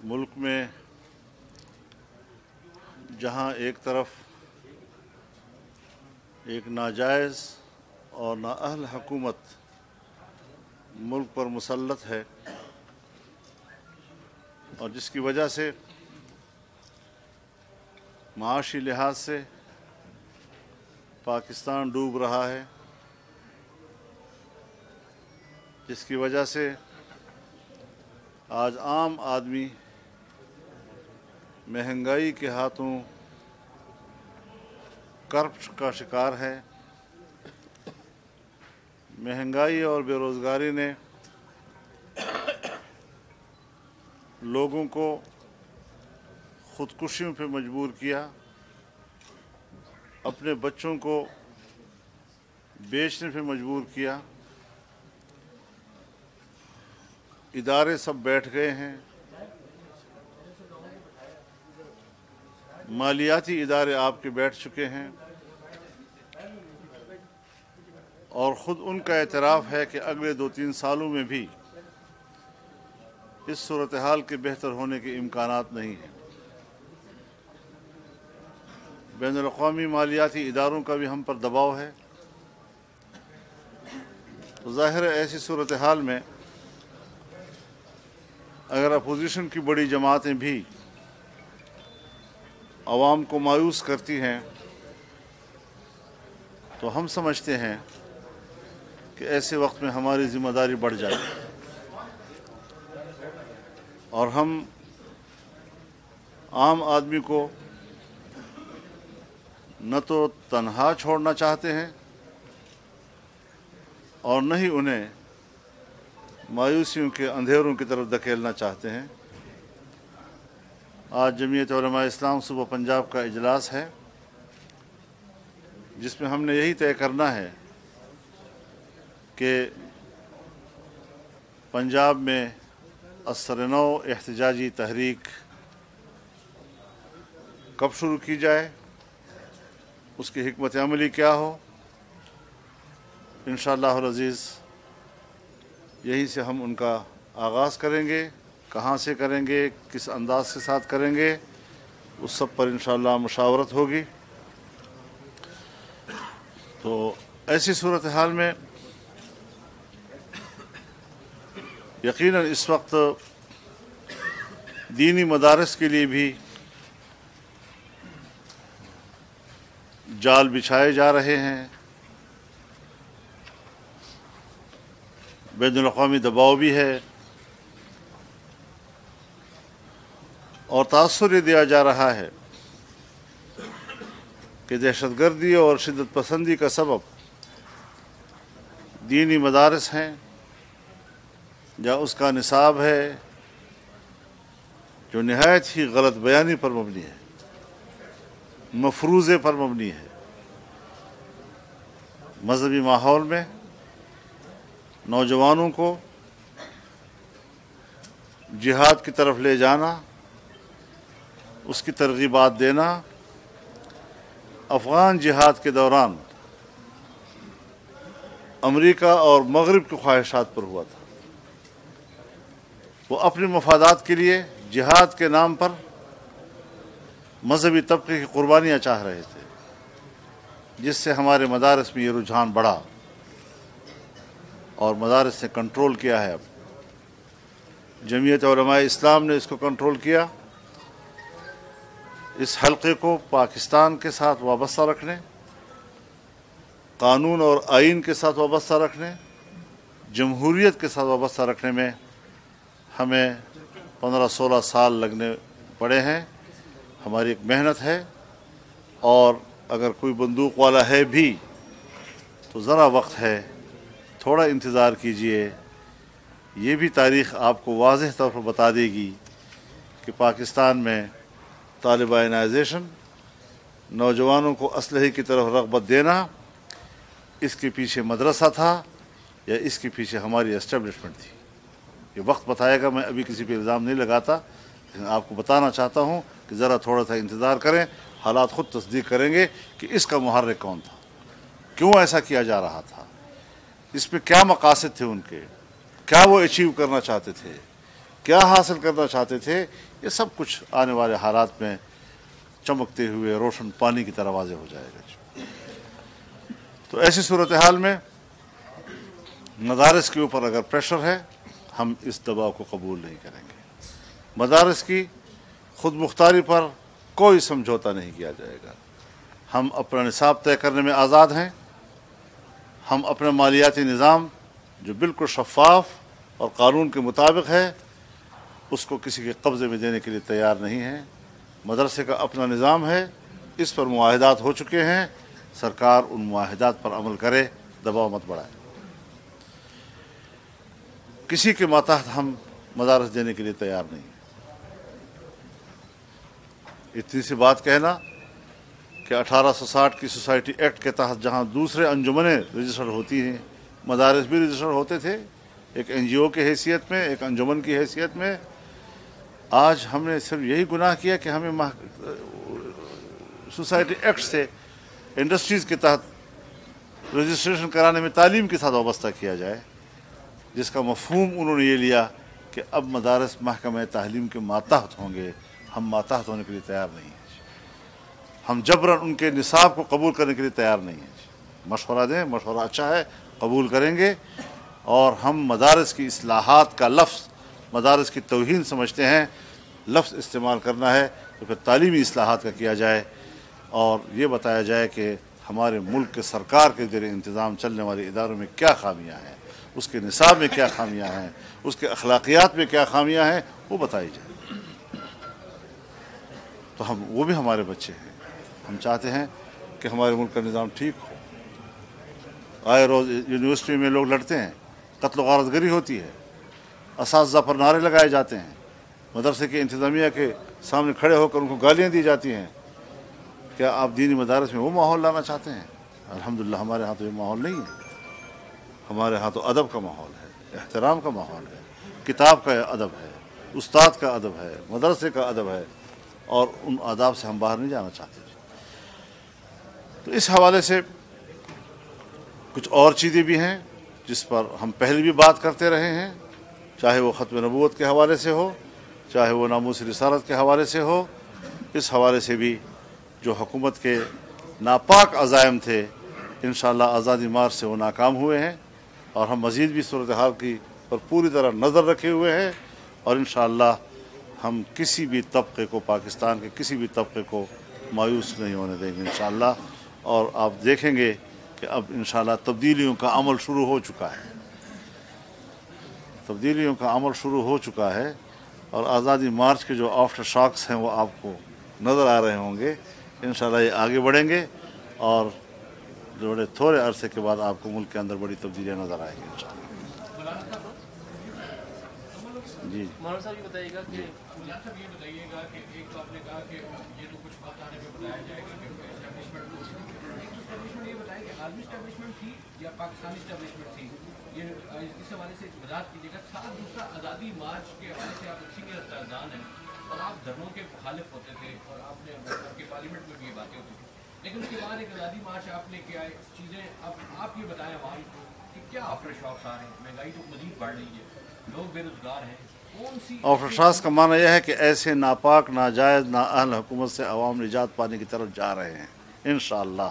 ملک میں جہاں ایک طرف ایک ناجائز اور نااہل حکومت ملک پر مسلط ہے اور جس کی وجہ سے معاشی لحاظ سے پاکستان ڈوب رہا ہے، جس کی وجہ سے آج عام آدمی مہنگائی کے ہاتھوں کرب کا شکار ہے۔ مہنگائی اور بے روزگاری نے لوگوں کو خودکشیوں پہ مجبور کیا، اپنے بچوں کو بیچنے پہ مجبور کیا۔ ادارے سب بیٹھ گئے ہیں، مالیاتی ادارے آپ کے بیٹھ چکے ہیں، اور خود ان کا اعتراف ہے کہ اگلے 2-3 سالوں میں بھی اس صورتحال کے بہتر ہونے کے امکانات نہیں ہیں۔ بین الاقوامی مالیاتی اداروں کا بھی ہم پر دباؤ ہے۔ تو ظاہر ہے ایسی صورتحال میں اگر اپوزیشن کی بڑی جماعتیں بھی عوام کو مایوس کرتی ہیں تو ہم سمجھتے ہیں کہ ایسے وقت میں ہماری ذمہ داری بڑھ جاتی ہے اور ہم عام آدمی کو نہ تو تنہا چھوڑنا چاہتے ہیں اور نہ ہی انہیں مایوسیوں کے اندھیروں کی طرف دھکیلنا چاہتے ہیں۔ آج جمعیت علماء اسلام صوبہ پنجاب کا اجلاس ہے، جس میں ہم نے یہی طے کرنا ہے کہ پنجاب میں اثر نو احتجاجی تحریک کب شروع کی جائے، اس کی حکمت عملی کیا ہو۔ انشاءاللہ العزیز یہیں سے ہم ان کا آغاز کریں گے، کہاں سے کریں گے، کس انداز کے ساتھ کریں گے، اس سب پر انشاءاللہ مشاورت ہوگی۔ تو ایسی صورتحال میں یقیناً اس وقت دینی مدارس کے لیے بھی جال بچھائے جا رہے ہیں، بین الاقوامی دباؤ بھی ہے، اور تاثر یہ دیا جا رہا ہے کہ دہشت گردی اور شدت پسندی کا سبب دینی مدارس ہیں یا اس کا نصاب ہے جو نہایت ہی غلط بیانی پر مبنی ہے، مفروضے پر مبنی ہے۔ مذہبی ماحول میں نوجوانوں کو جہاد کی طرف لے جانا، اس کی ترغیبات دینا، افغان جہاد کے دوران امریکہ اور مغرب کی خواہشات پر ہوا تھا۔ وہ اپنے مفادات کے لیے جہاد کے نام پر مذہبی طبقے کی قربانیاں چاہ رہے تھے، جس سے ہمارے مدارس میں یہ رجحان بڑھا اور مدارس نے کنٹرول کیا ہے۔ اب جمعیت علماء اسلام نے اس کو کنٹرول کیا۔ اس حلقے کو پاکستان کے ساتھ وابستہ رکھنے، قانون اور آئین کے ساتھ وابستہ رکھنے، جمہوریت کے ساتھ وابستہ رکھنے میں ہمیں 15-16 سال لگنے پڑے ہیں۔ ہماری ایک محنت ہے، اور اگر کوئی بندوق والا ہے بھی تو ذرا وقت ہے، تھوڑا انتظار کیجئے۔ یہ بھی تاریخ آپ کو واضح طور پر بتا دے گی کہ پاکستان میں طالبانائزیشن، نوجوانوں کو اسلحے کی طرف رغبت دینا، اس کے پیچھے مدرسہ تھا یا اس کے پیچھے ہماری اسٹیبلشمنٹ تھی۔ یہ وقت بتائے گا، میں ابھی کسی پہ الزام نہیں لگاتا، لیکن آپ کو بتانا چاہتا ہوں کہ ذرا تھوڑا سا انتظار کریں، حالات خود تصدیق کریں گے کہ اس کا محرک کون تھا، کیوں ایسا کیا جا رہا تھا، اس میں کیا مقاصد تھے ان کے، کیا وہ اچیو کرنا چاہتے تھے، کیا حاصل کرنا چاہتے تھے، یہ سب کچھ آنے والے حالات میں چمکتے ہوئے روشن پانی کی طرح واضح ہو جائے گا۔ تو ایسی صورتحال میں مدارس کے اوپر اگر پریشر ہے، ہم اس دباؤ کو قبول نہیں کریں گے۔ مدارس کی خود مختاری پر کوئی سمجھوتا نہیں کیا جائے گا۔ ہم اپنا نصاب طے کرنے میں آزاد ہیں۔ ہم اپنا مالیاتی نظام جو بالکل شفاف اور قانون کے مطابق ہے، اس کو کسی کے قبضے میں دینے کے لیے تیار نہیں ہیں۔ مدرسے کا اپنا نظام ہے، اس پر معاہدات ہو چکے ہیں، سرکار ان معاہدات پر عمل کرے، دباؤ مت بڑھائے۔ کسی کے ماتحت ہم مدارس دینے کے لیے تیار نہیں ہیں۔ اتنی سی بات کہنا کہ 1860 کی سوسائٹی ایکٹ کے تحت جہاں دوسرے انجمنیں رجسٹر ہوتی ہیں، مدارس بھی رجسٹر ہوتے تھے، ایک این جی او کی حیثیت میں، ایک انجمن کی حیثیت میں۔ آج ہم نے صرف یہی گناہ کیا کہ ہمیں سوسائٹی ایکٹ سے انڈسٹریز کے تحت رجسٹریشن کرانے میں تعلیم کے ساتھ وابستہ کیا جائے، جس کا مفہوم انہوں نے یہ لیا کہ اب مدارس محکمہ تعلیم کے ماتحت ہوں گے۔ ہم ماتحت ہونے کے لیے تیار نہیں ہیں۔ ہم جبراً ان کے نصاب کو قبول کرنے کے لیے تیار نہیں ہیں۔ مشورہ دیں، مشورہ اچھا ہے، قبول کریں گے۔ اور ہم مدارس کی اصلاحات کا لفظ مدارس کی توہین سمجھتے ہیں، لفظ استعمال کرنا ہے تو پھر تعلیمی اصلاحات کا کیا جائے، اور یہ بتایا جائے کہ ہمارے ملک کے سرکار کے زیر انتظام چلنے والے اداروں میں کیا خامیاں ہیں، اس کے نصاب میں کیا خامیاں ہیں، اس کے اخلاقیات میں کیا خامیاں ہیں، وہ بتائی جائے۔ تو وہ بھی ہمارے بچے ہیں۔ ہم چاہتے ہیں کہ ہمارے ملک کا نظام ٹھیک ہو۔ آئے روز یونیورسٹی میں لوگ لڑتے ہیں، قتل و غارت گری ہوتی ہے، اساتذہ پر نعرے لگائے جاتے ہیں، مدرسے کی انتظامیہ کے سامنے کھڑے ہو کر ان کو گالیاں دی جاتی ہیں۔ کیا آپ دینی مدارس میں وہ ماحول لانا چاہتے ہیں؟ الحمدللہ ہمارے ہاں تو یہ ماحول نہیں ہے۔ ہمارے ہاں تو ادب کا ماحول ہے، احترام کا ماحول ہے، کتاب کا ادب ہے، استاد کا ادب ہے، مدرسے کا ادب ہے، اور ان آداب سے ہم باہر نہیں جانا چاہتے۔ تو اس حوالے سے کچھ اور چیزیں بھی ہیں جس پر ہم پہلے بھی بات کرتے رہے ہیں، چاہے وہ ختم نبوت کے حوالے سے ہو، چاہے وہ ناموس رسالت کے حوالے سے ہو۔ اس حوالے سے بھی جو حکومت کے ناپاک عزائم تھے، انشاءاللہ آزادی مارچ سے وہ ناکام ہوئے ہیں، اور ہم مزید بھی صورتحال کی پر پوری طرح نظر رکھے ہوئے ہیں، اور انشاءاللہ ہم کسی بھی طبقے کو، پاکستان کے کسی بھی طبقے کو مایوس نہیں ہونے دیں گے انشاءاللہ۔ اور آپ دیکھیں گے کہ اب انشاءاللہ تبدیلیوں کا عمل شروع ہو چکا ہے، تبدیلیوں کا عمل شروع ہو چکا ہے، اور آزادی مارچ کے جو آفٹر شاکس ہیں وہ آپ کو نظر آ رہے ہوں گے۔ انشاءاللہ یہ آگے بڑھیں گے، اور بڑے تھوڑے عرصے کے بعد آپ کو ملک کے اندر بڑی تبدیلیاں نظر آئیں گی انشاءاللہ۔ جی مولانا صاحب یہ بتائیے گا کہ ایک تو آپ نے کہا کہ یہ تو کچھ بات آنے میں بتایا جائے گا کہ اسٹیبلشمنٹ یہ بتائیں کہ عالمی اسٹیبلشمنٹ تھی یا پاکستانی اسٹیبلشمنٹ تھی، یہ اس حوالے سے وضاحت کیجیے گا۔ ساتھ دوسرا آزادی مارچ کے حوالے سے آپ سینئر استاذان ہیں اور آپ دھرنوں کے مخالف ہوتے تھے، اور آپ نے آپ کے پارلیمنٹ میں بھی یہ باتیں ہوتی تھیں، لیکن اس کے بعد ایک آزادی مارچ آپ نے کیا ہے چیزیں، اب آپ یہ بتائیں عوام کو کہ کیا آفٹر شاکس آ رہے ہیں؟ مہنگائی تو مزید بڑھ رہی ہے، لوگ بے روزگار ہیں، کون سی آفٹر شاکس کا معنی یہ ہے کہ ایسے ناپاک، ناجائز، نااہل حکومت سے عوام نجات پانے کی طرف جا رہے ہیں انشاءاللہ،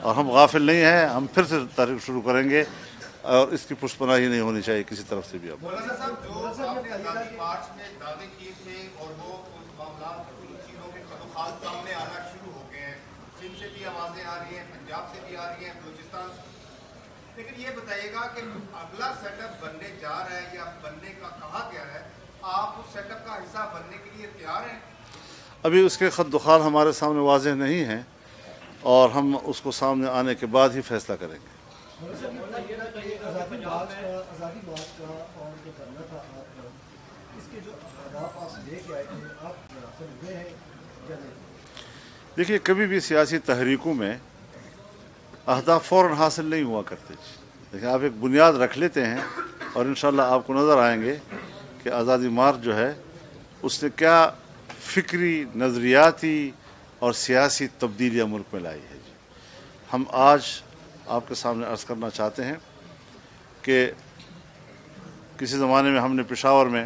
اور ہم غافل نہیں ہیں۔ ہم پھر سے تحریک شروع کریں گے، اور اس کی پشپناہی نہیں ہونی چاہیے کسی طرف سے بھی۔ اب مولانا صاحب جو آپ نے آزادی مارچ میں دعوے کیے تھے اور وہ معاملات ان چیزوں کے خدوخال سامنے آنا شروع ہو گئے ہیں، سندھ سے بھی آوازیں آ رہی ہیں، پنجاب سے بھی آ رہی ہیں، بلوچستان سے، لیکن یہ بتائیے گا کہ اگلا سیٹ اپ بننے جا رہا ہے یا بننے کا کہا گیا ہے، آپ اس سیٹ اپ کا حصہ بننے کے لیے تیار ہیں؟ ابھی اس کے خط دخال ہمارے سامنے واضح نہیں ہیں، اور ہم اس کو سامنے آنے کے بعد ہی فیصلہ کریں گے۔ آزادی مارچ کا اور جو کرنا تھا آپ کا، اس کے جو اہداف آپ لے کے آئے تھے، آپ حاصل ہوئے ہیں یا نہیں؟ دیکھیے، کبھی بھی سیاسی تحریکوں میں اہداف فوراً حاصل نہیں ہوا کرتے۔ لیکن آپ ایک بنیاد رکھ لیتے ہیں، اور انشاءاللہ آپ کو نظر آئیں گے کہ آزادی مارچ جو ہے اس نے کیا فکری، نظریاتی اور سیاسی تبدیلیاں ملک میں لائی ہے۔ ہم آج آپ کے سامنے عرض کرنا چاہتے ہیں کہ کسی زمانے میں ہم نے پشاور میں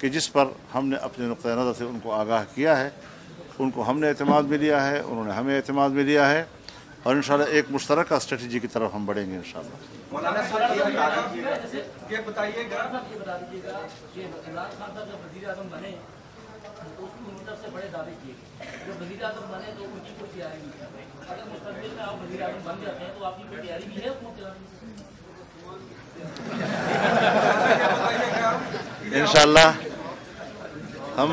کہ جس پر ہم نے اپنے نقطۂ نظر سے ان کو آگاہ کیا ہے، ان کو ہم نے اعتماد میں لیا ہے، انہوں نے ہمیں اعتماد میں لیا ہے، اور انشاءاللہ ایک مشترکہ اسٹریٹجی کی طرف ہم بڑھیں گے انشاءاللہ۔ مولانا صاحب یہ بتائیے گا یہ بتا دیجیے گا کہ عمران خان صاحب جب وزیر اعظم بنے تو اس کی ان کی طرف سے بڑے دعوے کیے گئے، جب وزیر اعظم بنے تو ان کی کوئی تیاری نہیں کر رہے، اگر مستقبل میں آپ وزیر اعظم بن جاتے ہیں تو آپ کی کوئی تیاری بھی ہے حکومت چلانے کی؟ انشاءاللہ ہم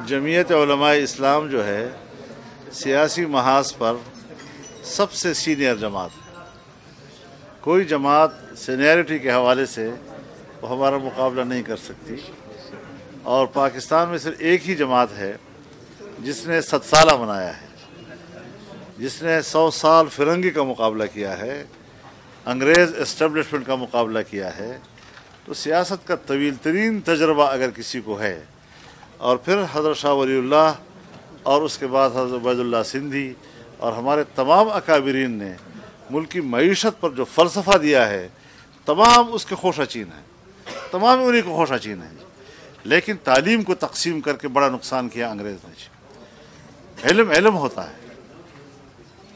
جمعیت علماء اسلام جو ہے سیاسی محاذ پر سب سے سینئر جماعت ہے، کوئی جماعت سینئرٹی کے حوالے سے وہ ہمارا مقابلہ نہیں کر سکتی، اور پاکستان میں صرف ایک ہی جماعت ہے جس نے 7 سالہ منایا ہے، جس نے 100 سال فرنگی کا مقابلہ کیا ہے، انگریز اسٹیبلشمنٹ کا مقابلہ کیا ہے۔ تو سیاست کا طویل ترین تجربہ اگر کسی کو ہے، اور پھر حضرت شاہ ولی اللہ اور اس کے بعد حضرت عبید اللہ سندھی اور ہمارے تمام اکابرین نے ملک کی معیشت پر جو فلسفہ دیا ہے، تمام اس کے خوشہ چین ہیں، تمام انہی کو خوشہ چین ہیں، لیکن تعلیم کو تقسیم کر کے بڑا نقصان کیا انگریز نے۔ علم علم ہوتا ہے،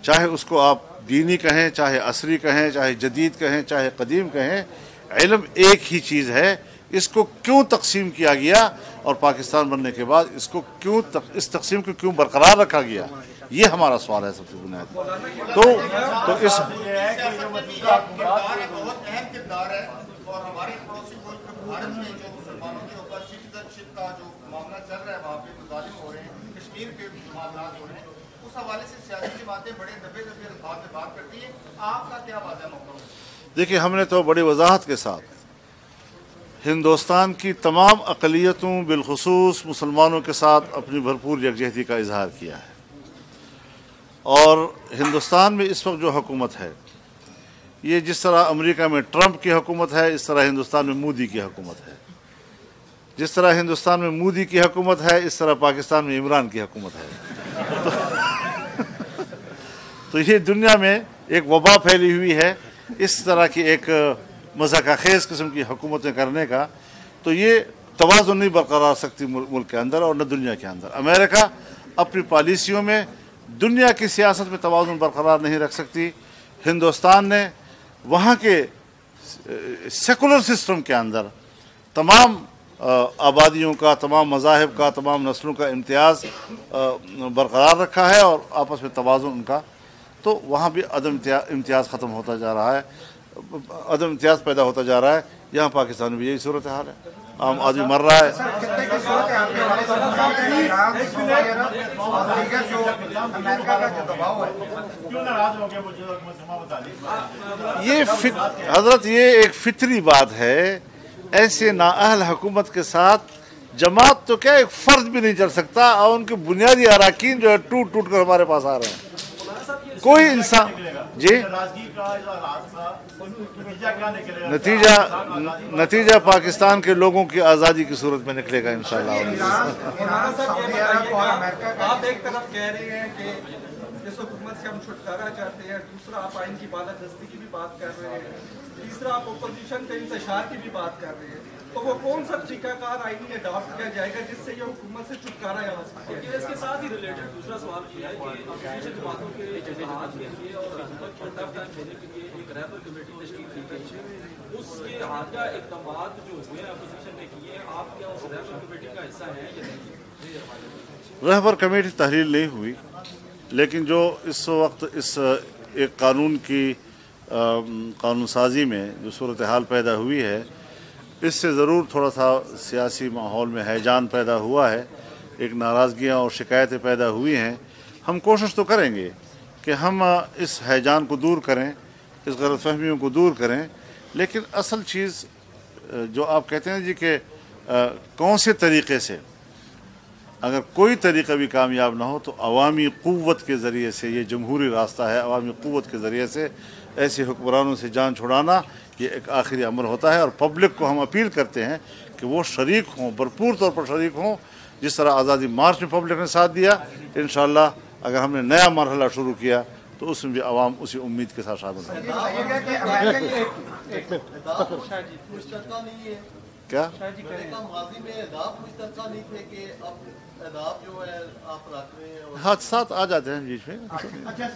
چاہے اس کو آپ دینی کہیں، چاہے عصری کہیں، چاہے جدید کہیں، چاہے قدیم کہیں، علم ایک ہی چیز ہے۔ اس کو کیوں تقسیم کیا گیا اور پاکستان بننے کے بعد اس تقسیم کو کیوں برقرار رکھا گیا، یہ ہمارا سوال ہے سب سے بنیادی۔ تو اس بہت اہم کردار ہے، اور ہمارے پڑوسی ملک بھارت میں جو مسلمانوں کے اوپر سٹیزنشپ کا جو معاملہ چل رہا ہے، وہاں پہ مظالم ہو رہے ہیں، کشمیر کے معاملات ہو رہے ہیں، اس حوالے سے سیاسی جماعتیں بڑے دبے الفاظ میں بات کرتی ہیں، آپ کا کیا واضح موقع ہے؟ دیکھیے، ہم نے تو بڑی وضاحت کے ساتھ ہندوستان کی تمام اقلیتوں بالخصوص مسلمانوں کے ساتھ اپنی بھرپور یکجہتی کا اظہار کیا ہے، اور ہندوستان میں اس وقت جو حکومت ہے، یہ جس طرح امریکہ میں ٹرمپ کی حکومت ہے، اس طرح ہندوستان میں مودی کی حکومت ہے، جس طرح ہندوستان میں مودی کی حکومت ہے، اس طرح پاکستان میں عمران کی حکومت ہے۔ تو یہ دنیا میں ایک وبا پھیلی ہوئی ہے اس طرح کی ایک مذاق خیز قسم کی حکومتیں کرنے کا، تو یہ توازن نہیں برقرار سکتی ملک کے اندر اور نہ دنیا کے اندر۔ امریکہ اپنی پالیسیوں میں دنیا کی سیاست میں توازن برقرار نہیں رکھ سکتی، ہندوستان نے وہاں کے سیکولر سسٹم کے اندر تمام آبادیوں کا، تمام مذاہب کا، تمام نسلوں کا امتیاز برقرار رکھا ہے اور آپس میں توازن ان کا، تو وہاں بھی عدم امتیاز ختم ہوتا جا رہا ہے، عدم امتیاز پیدا ہوتا جا رہا ہے۔ یہاں پاکستان میں بھی یہی صورتحال ہے، عام آدمی مر رہا ہے۔ یہ حضرت یہ ایک فطری بات ہے، ایسے نااہل حکومت کے ساتھ جماعت تو کیا ایک فرد بھی نہیں چل سکتا، اور ان کے بنیادی اراکین جو ہے ٹوٹ ٹوٹ کر ہمارے پاس آ رہے ہیں۔ کوئی انسان جی نتیجہ پاکستان کے لوگوں کی آزادی کی صورت میں نکلے گا انشاءاللہ۔ آپ ایک طرف کہہ رہے ہیں کہ اس حکومت سے ہم چھٹکارا چاہتے ہیں، دوسرا آپ آئین کی بالادستی کی بھی بات کر رہے ہیں، تیسرا آپ اپوزیشن کے انتشار کی بھی بات کر رہے ہیں، تو وہ کون سا طریقہ کار آئینی اڈاپٹ کیا جائے گا جس سے یہ حکومت سے چھٹکارا جا سکے؟ اس کے ساتھ ہی ریلیٹڈ دوسرا سوال یہ ہے کہ اپوزیشن جماعتوں کے اتحاد کے لیے اور حکومت کو ٹف دینے کے لیے ایک رہبر کمیٹی تشکیل کی گئی ہے، اس کے حالیہ اقدامات جو ہوئے ہیں اپوزیشن نے کیے ہیں، آپ کیا اس رہبر کمیٹی کا حصہ ہیں یا نہیں؟ رہبر کمیٹی تحلیل نہیں ہوئی، لیکن جو اس وقت اس ایک قانون کی قانون سازی میں جو صورتحال پیدا ہوئی ہے، اس سے ضرور تھوڑا سا سیاسی ماحول میں ہیجان پیدا ہوا ہے، ایک ناراضگیاں اور شکایتیں پیدا ہوئی ہیں۔ ہم کوشش تو کریں گے کہ ہم اس ہیجان کو دور کریں، اس غلط فہمیوں کو دور کریں، لیکن اصل چیز جو آپ کہتے ہیں جی کہ کون سے طریقے سے، اگر کوئی طریقہ بھی کامیاب نہ ہو تو عوامی قوت کے ذریعے سے، یہ جمہوری راستہ ہے، عوامی قوت کے ذریعے سے ایسے حکمرانوں سے جان چھڑانا یہ ایک آخری امر ہوتا ہے، اور پبلک کو ہم اپیل کرتے ہیں کہ وہ شریک ہوں، بھرپور طور پر شریک ہوں، جس طرح آزادی مارچ میں پبلک نے ساتھ دیا۔ انشاءاللہ اگر ہم نے نیا مرحلہ شروع کیا تو اس میں بھی عوام اسی امید کے ساتھ شامل ہے. مشترکہ نہیں ہے کیا ماضی میں اہداف مشترکہ نہیں تھے کہ اب اہداف جو ہے آپ رکھ رہے ہیں حادثات آ جاتے ہیں بیچ میں,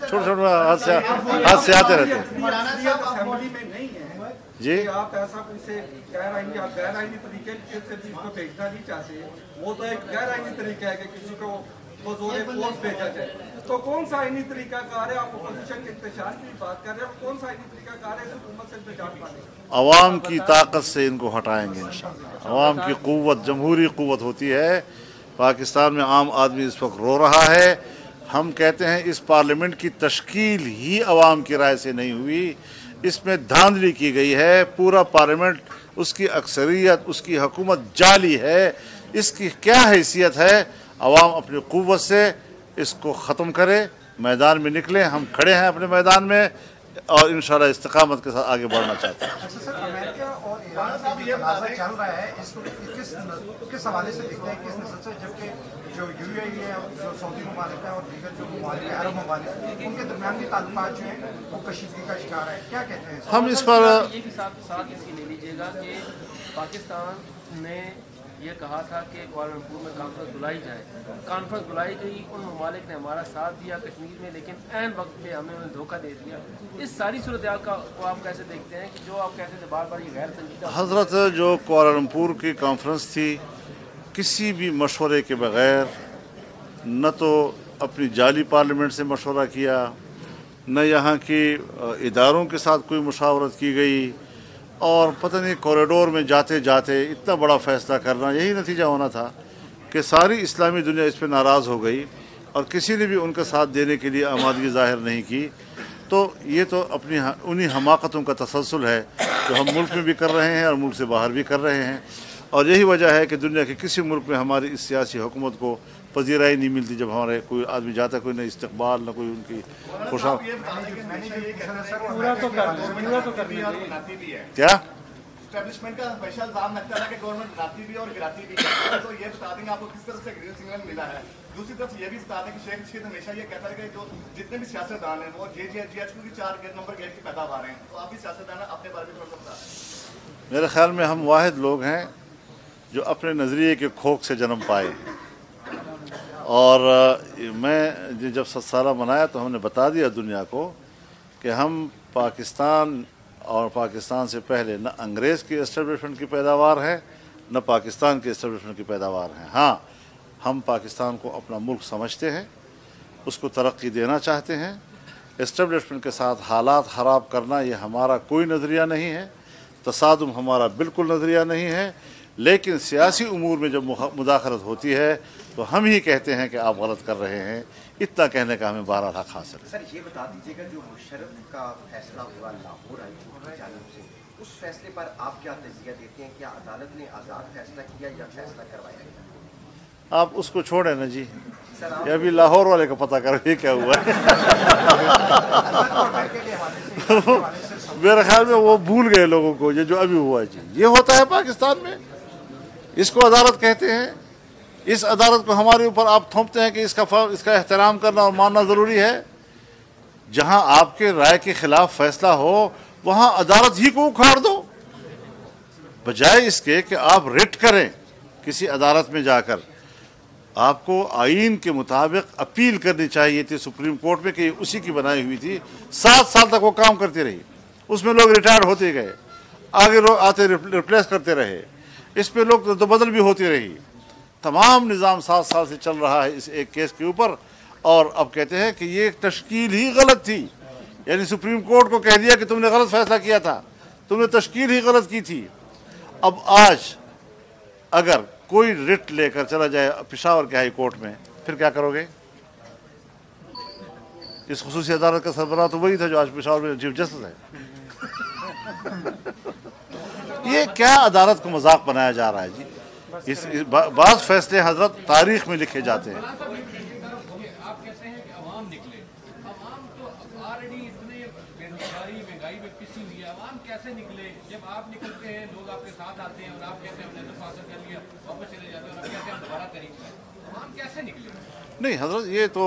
چھوٹے چھوٹے حادثے آتے رہتے ہیں. اسمبلی میں نہیں ہے جی کہ آپ ایسا اسے غیر آئینی آپ غیر آئینی طریقے سے بھی اس کو بھیجنا نہیں چاہتے. وہ تو ایک غیر آئینی طریقہ ہے کہ کسی کو بزور فورس بھیجا جائے. تو کون سا آئینی طریقہ کار ہے؟ آپ اپوزیشن کے انتشار کی بات کر رہے ہیں, کون سا آئینی طریقہ کار ہے اس حکومت سے انتشار پانے کا؟ عوام کی طاقت سے ان کو ہٹائیں گے انشاءاللہ. عوام کی قوت جمہوری قوت ہوتی ہے. پاکستان میں عام آدمی اس وقت رو رہا ہے. ہم کہتے ہیں اس پارلیمنٹ کی تشکیل ہی عوام کی رائے سے نہیں ہوئی, اس میں دھاندلی کی گئی ہے. پورا پارلیمنٹ, اس کی اکثریت, اس کی حکومت جعلی ہے. اس کی کیا حیثیت ہے؟ عوام اپنی قوت سے اس کو ختم کرے, میدان میں نکلے. ہم کھڑے ہیں اپنے میدان میں اور انشاءاللہ استقامت کے ساتھ آگے بڑھنا چاہتے ہیں. اچھا سر, امریکہ اور ایران کا جو تنازع چل رہا ہے اس کو کس حوالے سے دیکھتے ہیں, کس نسل سے, جبکہ جو یو اے ای ہے, جو سعودی ممالک ہے اور دیگر جو ممالک عرب ممالک, ان کے درمیان بھی تعلقات جو ہیں وہ کشیدگی کا شکار ہے. کیا کہتے ہیں ہم اس پر یہ بھی ساتھ اس کی لے لیجیے گا کہ پاکستان نے یہ کہا تھا کہ کوالالمپور میں کانفرنس بلائی جائے. کانفرنس بلائی گئی, ان ممالک نے ہمارا ساتھ دیا کشمیر میں, لیکن عین وقت پہ ہمیں انہیں دھوکہ دے دیا. اس ساری صورتحال کو آپ کیسے دیکھتے ہیں کہ جو آپ کہتے تھے بار بار یہ غیر سنجیدہ؟ حضرت, جو کوالالمپور کی کانفرنس تھی, کسی بھی مشورے کے بغیر, نہ تو اپنی جعلی پارلیمنٹ سے مشورہ کیا, نہ یہاں کی اداروں کے ساتھ کوئی مشاورت کی گئی, اور پتہ نہیں کوریڈور میں جاتے جاتے اتنا بڑا فیصلہ کرنا. یہی نتیجہ ہونا تھا کہ ساری اسلامی دنیا اس پہ ناراض ہو گئی اور کسی نے بھی ان کا ساتھ دینے کے لیے آمادگی ظاہر نہیں کی. تو یہ تو اپنی انہی حماقتوں کا تسلسل ہے جو ہم ملک میں بھی کر رہے ہیں اور ملک سے باہر بھی کر رہے ہیں. اور یہی وجہ ہے کہ دنیا کے کسی ملک میں ہماری اس سیاسی حکومت کو پذیرائی نہیں ملتی. جب ہمارے کوئی آدمی جاتا ہے, کوئی نہ استقبال, نہ کوئی ان کی خوشا. کیا اسٹیبلشمنٹ کا ہمیشہ الزام لگتا ہے کہ گورنمنٹ بناتی بھی اور گراتی بھی ہے. تو یہ بتا دیں گے آپ کو کس طرح سے گرین سگنل ملا ہے. دوسری طرف یہ بھی بتا دیں کہ شیخ رشید ہمیشہ یہ کہتا ہے کہ جو جتنے بھی سیاستدان ہیں وہ جی ایچ کیو کی 4 نمبر گیٹ کی پیداوار ہیں. تو آپ بھی سیاستدان ہیں, اپنے بارے میں تھوڑا سا بتا دیں. میرے خیال میں ہم واحد لوگ ہیں جو اپنے نظریے کے کھوک سے جنم پائے ہیں. اور میں جب 7 سالہ منایا تو ہم نے بتا دیا دنیا کو کہ ہم پاکستان اور پاکستان سے پہلے نہ انگریز کی اسٹیبلشمنٹ کی پیداوار ہے, نہ پاکستان کی اسٹیبلشمنٹ کی پیداوار ہے. ہاں, ہم پاکستان کو اپنا ملک سمجھتے ہیں, اس کو ترقی دینا چاہتے ہیں. اسٹیبلشمنٹ کے ساتھ حالات خراب کرنا یہ ہمارا کوئی نظریہ نہیں ہے, تصادم ہمارا بالکل نظریہ نہیں ہے. لیکن سیاسی امور میں جب مداخلت ہوتی ہے تو ہم ہی کہتے ہیں کہ آپ غلط کر رہے ہیں. اتنا کہنے کا ہمیں 12 حق حاصل ہے. سر یہ بتا دیجیے گا, جو مشرف کا فیصلہ ہوا لاہور ہائی کورٹ کی جانب سے, اس فیصلے پر آپ کیا تجزیہ دیتے ہیں؟ کیا عدالت نے آزاد فیصلہ کیا یا فیصلہ کروایا گیا؟ آپ اس کو چھوڑیں نا جی, یہ ابھی لاہور والے کا پتہ کرو یہ کیا ہوا ہے. میرے خیال میں وہ بھول گئے لوگوں کو یہ جو ابھی ہوا ہے. جی یہ ہوتا ہے پاکستان میں, اس کو عدالت کہتے ہیں. اس عدالت کو ہمارے اوپر آپ تھوپتے ہیں کہ اس کا احترام کرنا اور ماننا ضروری ہے. جہاں آپ کے رائے کے خلاف فیصلہ ہو وہاں عدالت ہی کو اکھاڑ دو, بجائے اس کے کہ آپ ریٹ کریں کسی عدالت میں جا کر. آپ کو آئین کے مطابق اپیل کرنی چاہیے تھی سپریم کورٹ میں کہ یہ اسی کی بنائی ہوئی تھی. 7 سال تک وہ کام کرتی رہی, اس میں لوگ ریٹائر ہوتے گئے, آگے لوگ آتے ریپلیس کرتے رہے, اس پہ لوگ تبدل بھی ہوتی رہی. تمام نظام 7 سال سے چل رہا ہے اس ایک کیس کے اوپر, اور اب کہتے ہیں کہ یہ تشکیل ہی غلط تھی. یعنی سپریم کورٹ کو کہہ دیا کہ تم نے غلط فیصلہ کیا تھا, تم نے تشکیل ہی غلط کی تھی. اب آج اگر کوئی ریٹ لے کر چلا جائے پشاور کے ہائی کورٹ میں, پھر کیا کرو گے؟ اس خصوصی عدالت کا سربراہ تو وہی تھا جو آج پشاور میں چیف جسٹس ہے. یہ کیا عدالت کو مذاق بنایا جا رہا ہے جی. بعض فیصلے حضرت تاریخ میں لکھے جاتے ہیں. آپ کہتے ہیں کہ عوام نکلے, عوام تو آلریڈی اتنے بے روزگاری مہنگائی میں پسی ہوئی ہے. عوام کیسے نکلے جب آپ نکلتے ہیں, لوگ آپ کے ساتھ آتے ہیں اور آپ کہتے ہیں ہم نے تو فاصل کر لیا, واپس چلے جاتے ہیں اور آپ کہتے ہیں ہم دوبارہ کریں گے. عوام کیسے نکلے؟ نہیں حضرت, یہ تو